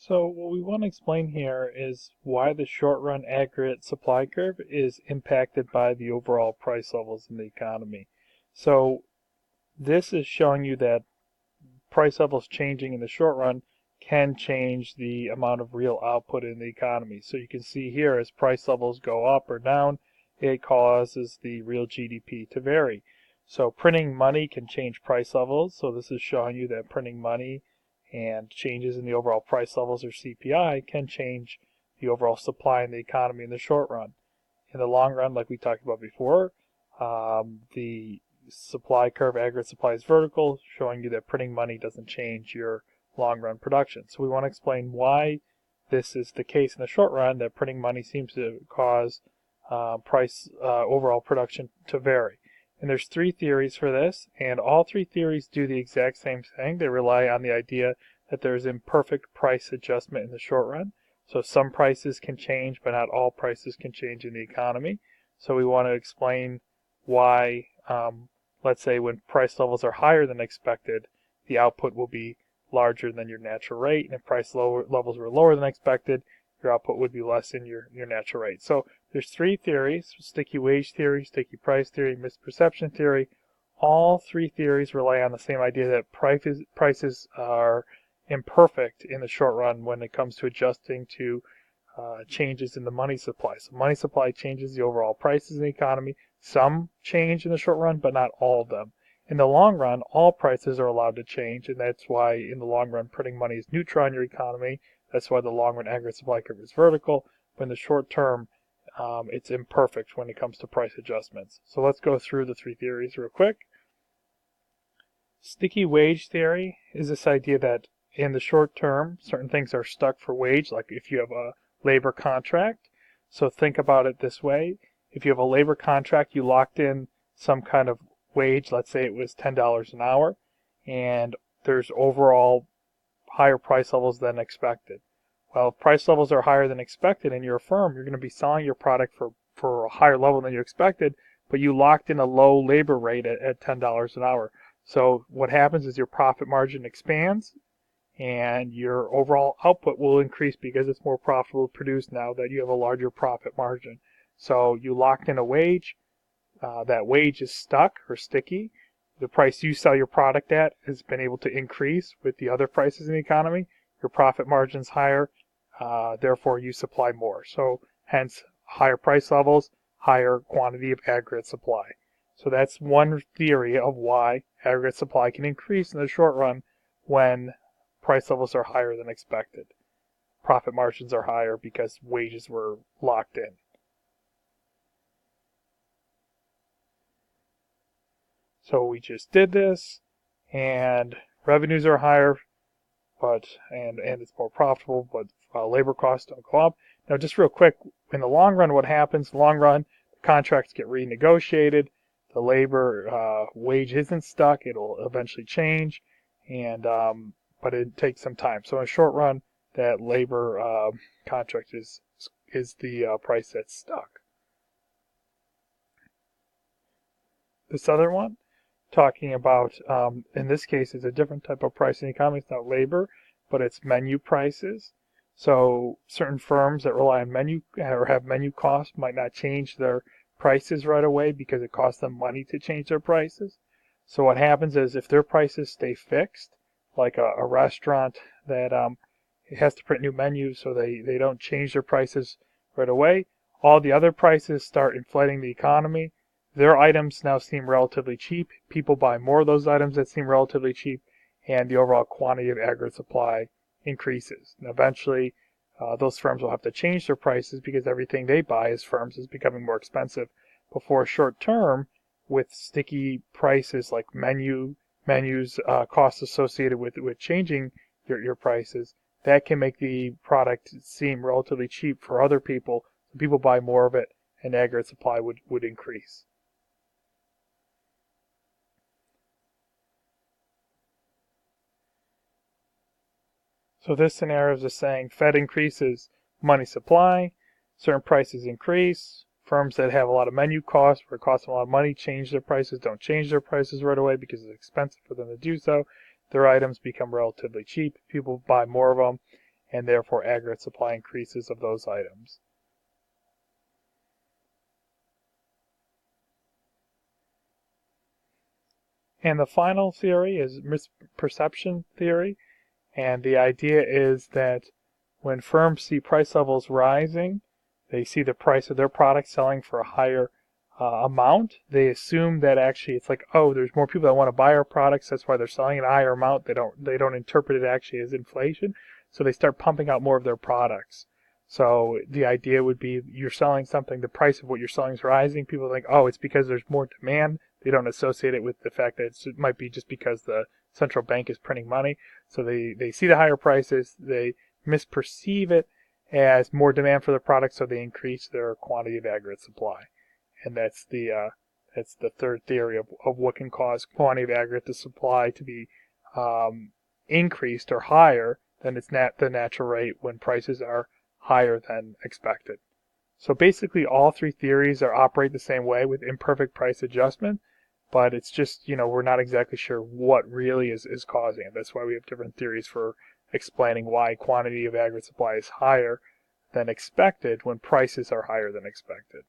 So what we want to explain here is why the short-run aggregate supply curve is impacted by the overall price levels in the economy. So this is showing you that price levels changing in the short run can change the amount of real output in the economy. So you can see here as price levels go up or down, it causes the real GDP to vary. So printing money can change price levels. So this is showing you that printing money and changes in the overall price levels or CPI can change the overall supply in the economy in the short run. In the long run, like we talked about before, the supply curve aggregate supply is vertical, showing you that printing money doesn't change your long run production. So we want to explain why this is the case in the short run, that printing money seems to cause overall production to vary. And there's three theories for this, and all three theories do the exact same thing. They rely on the idea that there's imperfect price adjustment in the short run. So some prices can change, but not all prices can change in the economy. So we want to explain why, let's say when price levels are higher than expected, the output will be larger than your natural rate, and if levels were lower than expected, your output would be less than your natural rate. So there's three theories: sticky wage theory, sticky price theory, misperception theory. All three theories rely on the same idea that prices are imperfect in the short run when it comes to adjusting to changes in the money supply. So money supply changes the overall prices in the economy. Some change in the short run, but not all of them. In the long run, all prices are allowed to change, and that's why in the long run, printing money is neutral in your economy. That's why the long run aggregate supply curve is vertical. But in the short term, it's imperfect when it comes to price adjustments. So let's go through the three theories real quick. Sticky wage theory is this idea that in the short term, certain things are stuck for wage, like if you have a labor contract. So think about it this way. If you have a labor contract, you locked in some kind of wage, let's say it was $10 an hour, and there's overall higher price levels than expected. Well, if price levels are higher than expected in your firm, you're going to be selling your product for a higher level than you expected, but you locked in a low labor rate at $10 an hour. So what happens is your profit margin expands and your overall output will increase because it's more profitable to produce now that you have a larger profit margin. So you locked in a wage, that wage is stuck or sticky. The price you sell your product at has been able to increase with the other prices in the economy. Your profit margin's higher, therefore you supply more. So hence higher price levels, higher quantity of aggregate supply. So that's one theory of why aggregate supply can increase in the short run when price levels are higher than expected. Profit margins are higher because wages were locked in. So we just did this, and revenues are higher, and it's more profitable, but labor costs don't go up. Now, just real quick, in the long run, what happens? In the long run, the contracts get renegotiated. The labor wage isn't stuck; it'll eventually change, and but it takes some time. So in the short run, that labor contract is the price that's stuck. This other one, talking about, in this case, it's a different type of price in the economy. It's not labor, but it's menu prices. So certain firms that rely on menu or have menu costs might not change their prices right away because it costs them money to change their prices. So what happens is if their prices stay fixed, like a restaurant that it has to print new menus so they don't change their prices right away, all the other prices start inflating the economy. Their items now seem relatively cheap. People buy more of those items that seem relatively cheap, and the overall quantity of aggregate supply increases. And eventually, those firms will have to change their prices because everything they buy as firms is becoming more expensive. But for a short term, with sticky prices like menus, costs associated with changing your prices, that can make the product seem relatively cheap for other people. So people buy more of it, and aggregate supply would increase. So this scenario is just saying Fed increases money supply, certain prices increase. Firms that have a lot of menu costs, where it costs them a lot of money, change their prices, don't change their prices right away because it's expensive for them to do so. Their items become relatively cheap. People buy more of them, and therefore aggregate supply increases of those items. And the final theory is misperception theory, and the idea is that when firms see price levels rising, they see the price of their product selling for a higher amount. They assume that actually it's like, oh, there's more people that want to buy our products. That's why they're selling at a higher amount. They don't interpret it actually as inflation, so they start pumping out more of their products. So the idea would be you're selling something, the price of what you're selling is rising. People think, oh, it's because there's more demand. They don't associate it with the fact that it might be just because the central bank is printing money. So they see the higher prices, they misperceive it as more demand for the product, so they increase their quantity of aggregate supply. And that's the third theory of what can cause quantity of aggregate supply to be increased or higher than the natural rate when prices are higher than expected. So basically all three theories operate the same way with imperfect price adjustment, but it's just, we're not exactly sure what really is causing it. That's why we have different theories for explaining why quantity of aggregate supply is higher than expected when prices are higher than expected.